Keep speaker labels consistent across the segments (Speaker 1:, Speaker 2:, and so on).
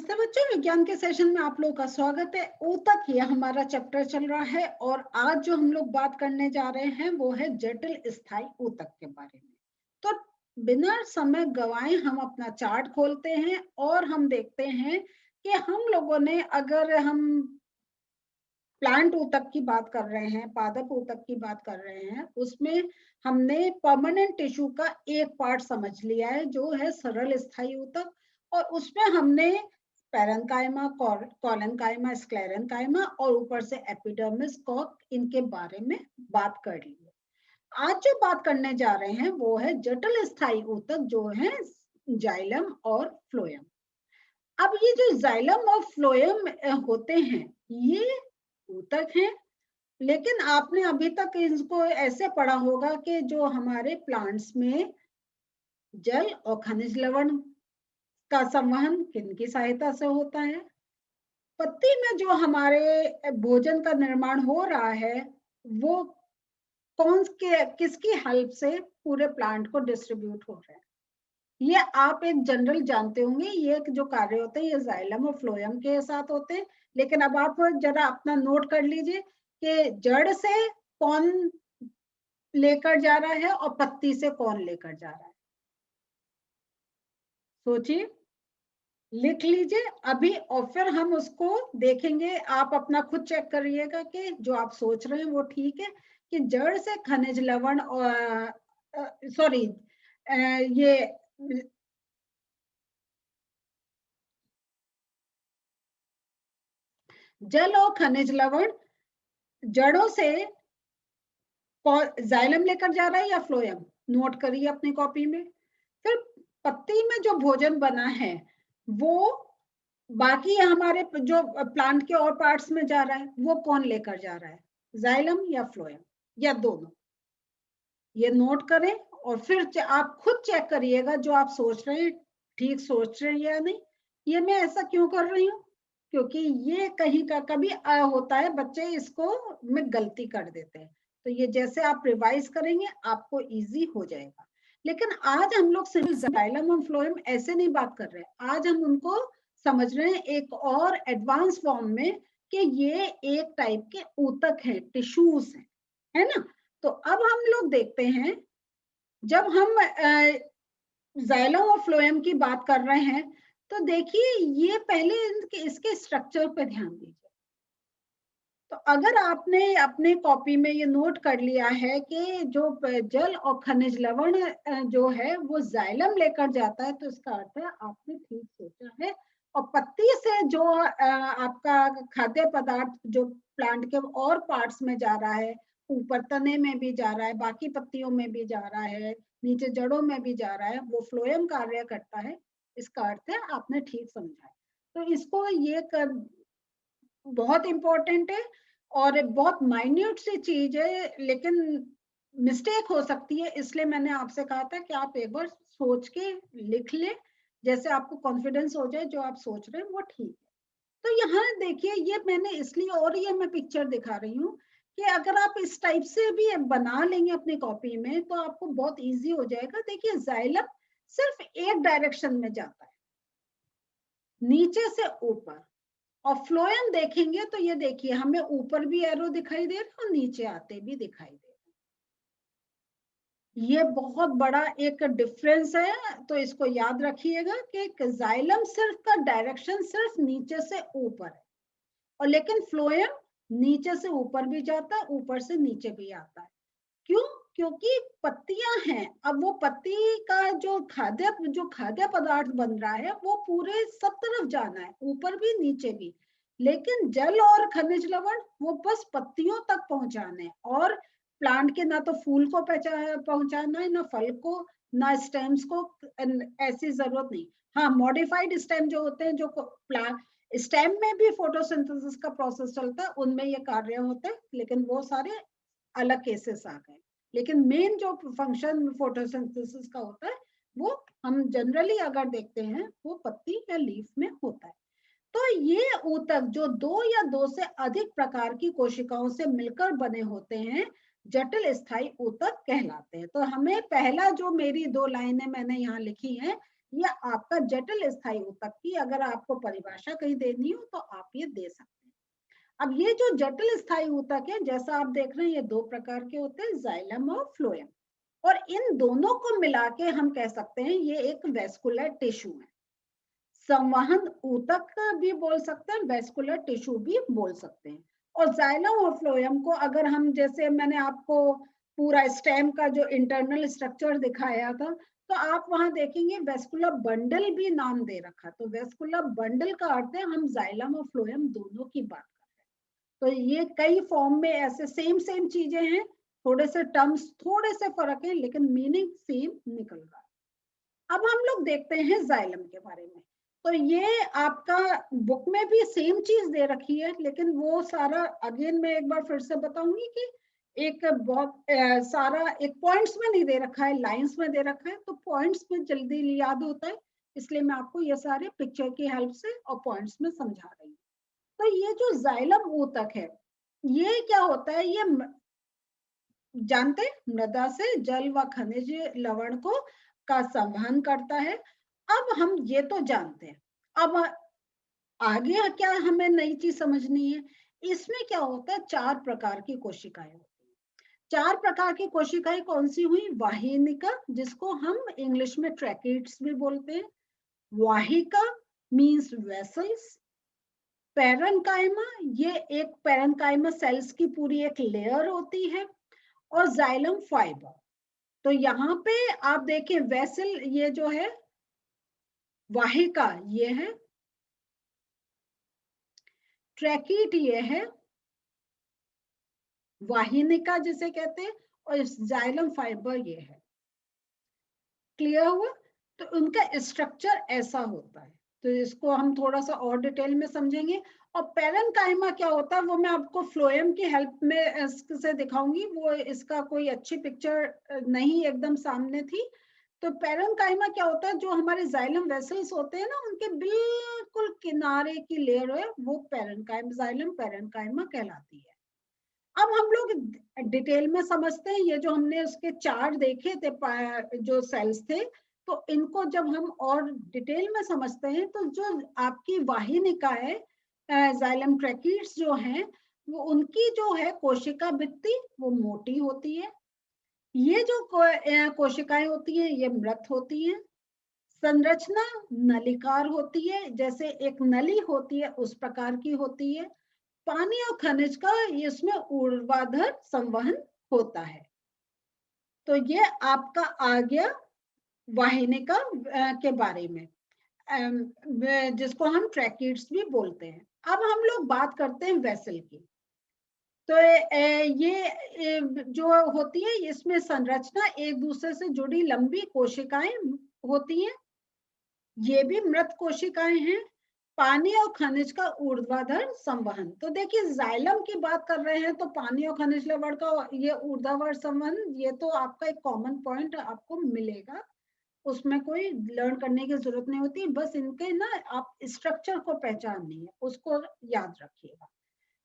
Speaker 1: नमस्ते बच्चों, विज्ञान के सेशन में आप लोगों का स्वागत है। ऊतक ये हमारा चैप्टर चल रहा है और आज जो हम लोग बात करने जा रहे हैं वो है जटिल स्थायी ऊतक के बारे में। तो बिना समय गवाए हम अपना चार्ट खोलते हैं और हम देखते हैं कि हम लोगों ने, अगर हम प्लांट ऊतक की बात कर रहे हैं, पादप ऊतक की बात कर रहे हैं, उसमें हमने परमानेंट टिश्यू का एक पार्ट समझ लिया है जो है सरल स्थायी ऊतक, और उसमें हमने पैरेन्काइमा, कोलेन्काइमा, स्क्लेरेन्काइमा और ऊपर से एपिडर्मिस, कॉर्क, इनके बारे में बात कर ली है। आज जो बात करने जा रहे हैं वो है जटिल स्थायी ऊतक जो है जाइलम और फ्लोएम। अब ये जो जाइलम और फ्लोएम होते हैं, ये ऊतक हैं, लेकिन आपने अभी तक इसको ऐसे पढ़ा होगा कि जो हमारे प्लांट्स में जल और खनिज लवण का संवहन किनकी सहायता से होता है। पत्ती में जो हमारे भोजन का निर्माण हो रहा है वो किसकी हेल्प से पूरे प्लांट को डिस्ट्रीब्यूट हो रहा है, ये आप एक जनरल जानते होंगे। ये जो कार्य होते हैं ये जाइलम और फ्लोएम के साथ होते हैं। लेकिन अब आप जरा अपना नोट कर लीजिए कि जड़ से कौन लेकर जा रहा है और पत्ती से कौन लेकर जा रहा है। सोचिए, लिख लीजिए अभी और फिर हम उसको देखेंगे। आप अपना खुद चेक करिएगा कि जो आप सोच रहे हैं वो ठीक है, कि जड़ से खनिज लवण और सॉरी ये जल और खनिज लवण जड़ों से जाइलम लेकर जा रहा है या फ्लोएम। नोट करिए अपनी कॉपी में। फिर पत्ती में जो भोजन बना है वो बाकी हमारे जो प्लांट के और पार्ट्स में जा रहा है वो कौन लेकर जा रहा है, जाइलम या फ्लोएम या दोनों। ये नोट करें और फिर आप खुद चेक करिएगा जो आप सोच रहे हैं ठीक सोच रहे हैं या नहीं। ये मैं ऐसा क्यों कर रही हूँ, क्योंकि ये कहीं का कभी होता है बच्चे इसको में गलती कर देते हैं। तो ये जैसे आप रिवाइज करेंगे आपको इजी हो जाएगा। लेकिन आज हम लोग सिर्फ जाइलम और फ्लोएम ऐसे नहीं बात कर रहे हैं, आज हम उनको समझ रहे हैं एक और एडवांस फॉर्म में कि ये एक टाइप के ऊतक है, टिश्यूज है ना। तो अब हम लोग देखते हैं, जब हम जाइलम और फ्लोएम की बात कर रहे हैं तो देखिए ये पहले इसके स्ट्रक्चर पे ध्यान दीजिए। तो अगर आपने अपने कॉपी में ये नोट कर लिया है कि जो जल और खनिज लवण जो है वो जाइलम लेकर जाता है, तो इसका अर्थ है आपने ठीक सोचा है। और पत्ती से जो आपका खाद्य पदार्थ जो प्लांट के और पार्ट्स में जा रहा है, ऊपर तने में भी जा रहा है, बाकी पत्तियों में भी जा रहा है, नीचे जड़ों में भी जा रहा है, वो फ्लोएम कार्य करता है। इसका अर्थ है आपने ठीक समझा है। तो इसको ये बहुत इंपॉर्टेंट है और बहुत माइन्यूट सी चीज है, लेकिन मिस्टेक हो सकती है, इसलिए मैंने आपसे कहा था कि आप एक बार सोच के लिख ले, जैसे आपको कॉन्फिडेंस हो जाए जो आप सोच रहे हैं वो ठीक है। तो यहाँ देखिए, ये मैंने इसलिए और ये मैं पिक्चर दिखा रही हूँ कि अगर आप इस टाइप से भी बना लेंगे अपनी कॉपी में तो आपको बहुत इजी हो जाएगा। देखिए जाइलम सिर्फ एक डायरेक्शन में जाता है, नीचे से ऊपर, और फ्लोएम देखेंगे तो ये देखिए हमें ऊपर भी एरो दिखाई दे रहा है और नीचे आते भी दिखाई दे रहे हैं। ये बहुत बड़ा एक डिफरेंस है, तो इसको याद रखिएगा कि जाइलम सिर्फ का डायरेक्शन सिर्फ नीचे से ऊपर है, और लेकिन फ्लोएम नीचे से ऊपर भी जाता है, ऊपर से नीचे भी आता है। क्यों? क्योंकि पत्तियां हैं। अब वो पत्ती का जो खाद्य पदार्थ बन रहा है वो पूरे सब तरफ जाना है, ऊपर भी नीचे भी। लेकिन जल और खनिज लवण वो बस पत्तियों तक पहुंचाने हैं, और प्लांट के ना तो फूल को पहुंचाना है, ना फल को, ना स्टेम्स को। ऐसी जरूरत नहीं। हाँ, मॉडिफाइड स्टेम जो होते हैं, जो प्लांट स्टेम में भी फोटोसिंथेसिस का प्रोसेस चलता है, उनमें ये कार्य होते हैं, लेकिन वो सारे अलग केसेस आ गए। लेकिन मेन जो फंक्शन फोटोसिंथेसिस का होता है वो हम जनरली अगर देखते हैं वो पत्ती या लीफ में होता है। तो ये ऊतक जो दो या दो से अधिक प्रकार की कोशिकाओं से मिलकर बने होते हैं जटिल स्थायी ऊतक कहलाते हैं। तो हमें पहला जो मेरी दो लाइनें मैंने यहाँ लिखी हैं ये आपका जटिल स्थायी ऊतक की अगर आपको परिभाषा कहीं देनी हो तो आप ये दे सकते हैं। अब ये जो जटिल स्थायी ऊतक है, जैसा आप देख रहे हैं, ये दो प्रकार के होते हैं, जाइलम और फ्लोएम, और इन दोनों को मिला के हम कह सकते हैं ये एक वेस्कुलर टिश्यू है। संवहन ऊतक भी बोल सकते हैं, वेस्कुलर टिश्यू भी बोल सकते हैं। और जाइलम और फ्लोएम को अगर हम, जैसे मैंने आपको पूरा स्टेम का जो इंटरनल स्ट्रक्चर दिखाया था, तो आप वहां देखेंगे वेस्कुलर बंडल भी नाम दे रखा। तो वेस्कुलर बंडल का अर्थ है हम जाइलम और फ्लोएम दोनों की बात कर रहे हैं। तो ये कई फॉर्म में ऐसे सेम सेम चीजें हैं, थोड़े से टर्म्स थोड़े से फर्क है, लेकिन मीनिंग सेम निकल रहा है। अब हम लोग देखते हैं जाइलम के बारे में। तो ये आपका बुक में भी सेम चीज दे रखी है, लेकिन वो सारा अगेन मैं एक बार फिर से बताऊंगी कि एक बहुत सारा एक पॉइंट्स में नहीं दे रखा है, लाइंस में दे रखा है, तो पॉइंट्स में जल्दी याद होता है, इसलिए मैं आपको ये सारे पिक्चर की हेल्प से और पॉइंट्स में समझा रही हूँ। तो ये जो जाइलम ऊतक है, ये क्या होता है, ये जानते मृदा से जल व खनिज लवण को का संवहन करता है। अब हम ये तो जानते हैं, अब आगे क्या हमें नई चीज समझनी है। इसमें क्या होता है, चार प्रकार की कोशिकाएं होती हैं। चार प्रकार की कोशिकाएं कौन सी हुई, वाहिनिका, जिसको हम इंग्लिश में ट्रैकिड्स भी बोलते हैं, वाहिका मींस वेसल्स, पैरेन्काइमा, ये एक पैरेन्काइमा सेल्स की पूरी एक लेयर होती है, और जाइलम फाइबर। तो यहाँ पे आप देखें वेसल, ये जो है वाहिका ये है, ट्रैकीट ये है, वाहिनिका जिसे कहते हैं, और जाइलम फाइबर ये है। क्लियर हुआ? तो उनका स्ट्रक्चर ऐसा होता है। तो इसको हम थोड़ा सा और डिटेल में समझेंगे। और पैरेन्काइमा क्या होता है वो मैं आपको फ्लोएम की हेल्प में से दिखाऊंगी, वो इसका कोई अच्छी पिक्चर नहीं एकदम सामने थी। तो पैरेन्काइमा क्या होता है, जो हमारे जाइलम वेसल्स होते हैं ना, उनके बिल्कुल किनारे की लेयर है वो पैरेन्काइमा, जाइलम पैरेन्काइमा कहलाती है। अब हम लोग डिटेल में समझते हैं, ये जो हमने उसके चार्ट देखे थे जो सेल्स थे, तो इनको जब हम और डिटेल में समझते हैं, तो जो आपकी वाहिनिका है, जाइलम ट्रैकीड्स जो हैं, वो उनकी जो है कोशिका भित्ति वो मोटी होती है। ये जो कोशिकाएं होती हैं ये मृत होती हैं। संरचना नलिकार होती है, जैसे एक नली होती है उस प्रकार की होती है। पानी और खनिज का इसमें ऊर्ध्वाधर संवहन होता है। तो ये आपका आ गया वाहिनिका के बारे में, जिसको हम ट्रैकिड्स भी बोलते हैं। अब हम लोग बात करते हैं वेसल की। तो ये जो होती है, इसमें संरचना एक दूसरे से जुड़ी लंबी कोशिकाएं होती हैं, ये भी मृत कोशिकाएं हैं। पानी और खनिज का ऊर्ध्वाधर संवहन, तो देखिए जाइलम की बात कर रहे हैं तो पानी और खनिज लवण का ये ऊर्ध्वाधर संवहन, ये तो आपका एक कॉमन पॉइंट आपको मिलेगा, उसमें कोई लर्न करने की जरूरत नहीं होती, बस इनके ना आप स्ट्रक्चर को पहचाननी है, उसको याद रखिएगा।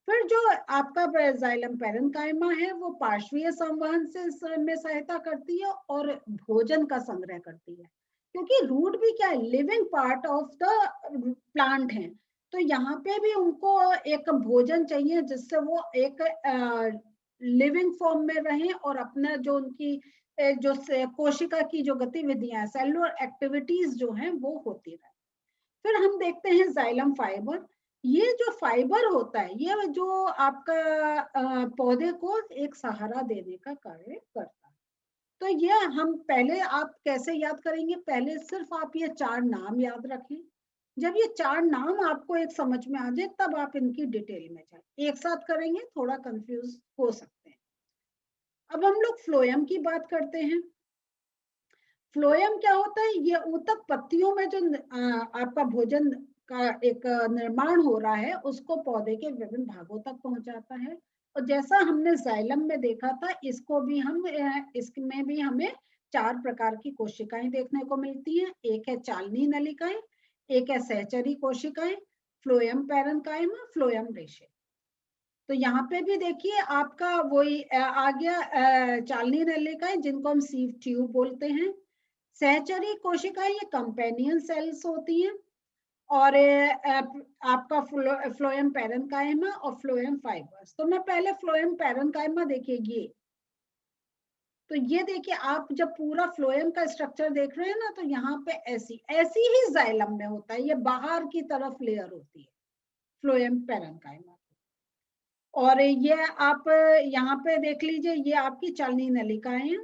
Speaker 1: फिर जो आपका जाइलम पैरेन्काइमा है वो पार्श्वीय संवहन से में सहायता करती है और भोजन का संग्रह करती है, क्योंकि रूट भी क्या है, living part of the plant है। तो यहाँ पे भी उनको एक भोजन चाहिए जिससे वो एक लिविंग फॉर्म में रहें और अपना जो उनकी जो कोशिका की जो गतिविधियां, सेलुलर एक्टिविटीज जो हैं वो होती रहे। फिर हम देखते हैं जाइलम फाइबर। ये जो फाइबर होता है ये जो आपका पौधे को एक सहारा देने का कार्य करता है। तो ये हम पहले, आप कैसे याद करेंगे, पहले सिर्फ आप ये चार नाम याद रखें। जब ये चार नाम आपको एक समझ में आ जाए तब आप इनकी डिटेल में जाए, एक साथ करेंगे थोड़ा कंफ्यूज हो सकते हैं। अब हम लोग फ्लोएम की बात करते हैं। फ्लोएम क्या होता है, ये ऊतक पत्तियों में जो आपका भोजन का एक निर्माण हो रहा है उसको पौधे के विभिन्न भागों तक पहुंचाता है। और जैसा हमने जाइलम में देखा था, इसको भी हम इसमें भी हमें चार प्रकार की कोशिकाएं देखने को मिलती हैं। एक है चालनी नलिकाएं, एक है सहचरी कोशिकाएं, फ्लोएम पैरेन्काइमा, फ्लोएम रेशे। तो यहाँ पे भी देखिए आपका वही आ गया चालनी नलिकाएं जिनको हम सीव ट्यूब बोलते हैं, सहचरी कोशिकाएं ये कंपेनियन सेल्स होती हैं, और आपका फ्लोएम पैरेन्काइमा और फ्लोएम फाइबर्स। तो मैं पहले फ्लोएम पैरेन्काइमा देखिए, तो ये देखिए आप जब पूरा फ्लोएम का स्ट्रक्चर देख रहे हैं ना, तो यहाँ पे ऐसी ऐसी ही जाइलम में होता है, ये बाहर की तरफ लेयर होती है फ्लोएम पैरेन्काइमा। और ये आप यहाँ पे देख लीजिए, ये आपकी चालनी नलिकाएं हैं,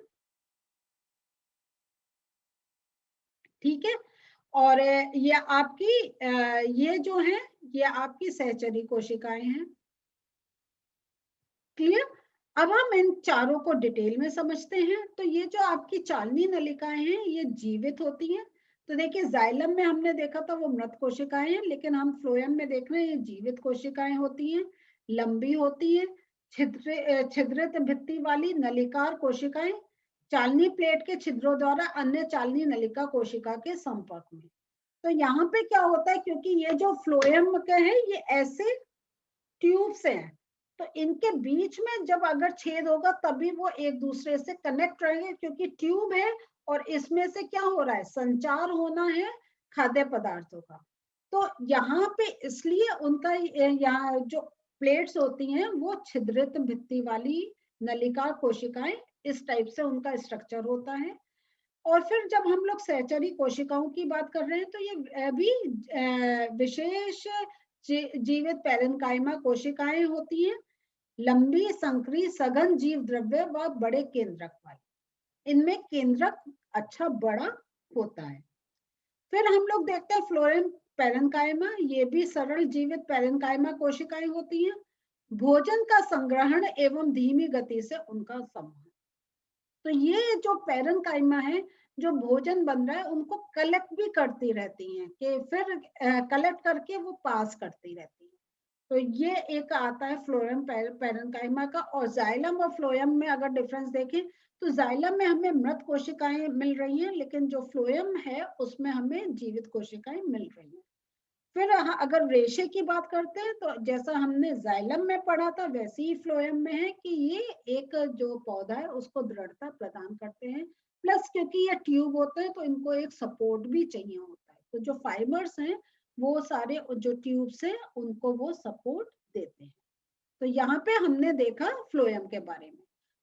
Speaker 1: ठीक है। और ये आपकी ये जो है ये आपकी सहचरी कोशिकाएं हैं। क्लियर? अब हम इन चारों को डिटेल में समझते हैं। तो ये जो आपकी चालनी नलिकाएं हैं ये जीवित होती हैं। तो देखिए जाइलम में हमने देखा था वो मृत कोशिकाएं हैं, लेकिन हम फ्लोएम में देख रहे हैं ये जीवित कोशिकाएं होती हैं, लंबी होती हैं, छिद्रित भित्ति वाली नलिकार कोशिकाएं चालनी प्लेट के छिद्रों द्वारा अन्य चालनी नलिका कोशिका के संपर्क में। तो यहाँ पे क्या होता है, क्योंकि ये जो फ्लोएम के हैं ये ऐसे ट्यूब से हैं, तो इनके बीच में जब अगर छेद होगा तभी वो एक दूसरे से कनेक्ट रहेंगे, क्योंकि ट्यूब है और इसमें से क्या हो रहा है, संचार होना है खाद्य पदार्थों का। तो यहाँ पे इसलिए उनका यहाँ जो प्लेट्स होती हैं वो छिद्रित भित्ति वाली नलिका कोशिकाएं, इस टाइप से उनका स्ट्रक्चर होता है। और फिर जब हम लोग सहचरी कोशिकाओं की बात कर रहे हैं तो ये भी विशेष जीवित पैरेन्काइमा कोशिकाएं होती हैं, लंबी संकरी सघन जीव द्रव्य व बड़े केंद्रक वाली। इनमें केंद्रक अच्छा बड़ा होता है। फिर हम लोग देखते हैं फ्लोएम पैरेन्काइमा, ये भी सरल जीवित पैरेन्काइमा कोशिकाएं होती हैं, भोजन का संग्रहण एवं धीमी गति से उनका संवहन। तो ये जो पैरेन्काइमा है, जो भोजन बन रहा है उनको कलेक्ट भी करती रहती हैं, कि फिर कलेक्ट करके वो पास करती रहती है। तो ये एक आता है फ्लोएम पैरेन्काइमा का। और जाइलम और फ्लोएम में अगर डिफरेंस देखें तो जाइलम में हमें मृत कोशिकाएं मिल रही हैं, लेकिन जो फ्लोएम है उसमें हमें जीवित कोशिकाएं मिल रही हैं। फिर अगर रेशे की बात करते हैं तो जैसा हमने जाइलम में पढ़ा था वैसे ही फ्लोएम में है कि ये एक जो पौधा है उसको दृढ़ता प्रदान करते हैं, प्लस क्योंकि ये ट्यूब होते हैं तो इनको एक सपोर्ट भी चाहिए होता है। तो जो फाइबर्स हैं वो सारे जो ट्यूब्स हैं उनको वो सपोर्ट देते हैं। तो यहाँ पे हमने देखा फ्लोएम के बारे में।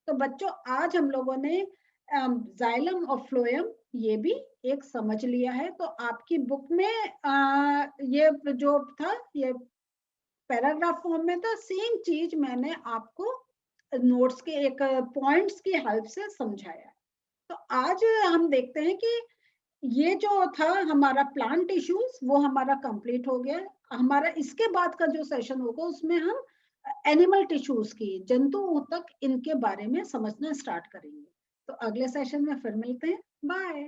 Speaker 1: तो बच्चों आज हम लोगों ने जाइलम और फ्लोएम ये भी एक समझ लिया है। तो आपकी बुक में ये जो था ये पैराग्राफ फॉर्म में था, सेम चीज मैंने आपको नोट्स के एक पॉइंट्स की हेल्प से समझाया। तो आज हम देखते हैं कि ये जो था हमारा प्लांट टिश्यूज वो हमारा कंप्लीट हो गया। हमारा इसके बाद का जो सेशन होगा उसमें हम एनिमल टिश्यूज की, जंतुओं तक इनके बारे में समझना स्टार्ट करेंगे। तो अगले सेशन में फिर मिलते हैं। बाय।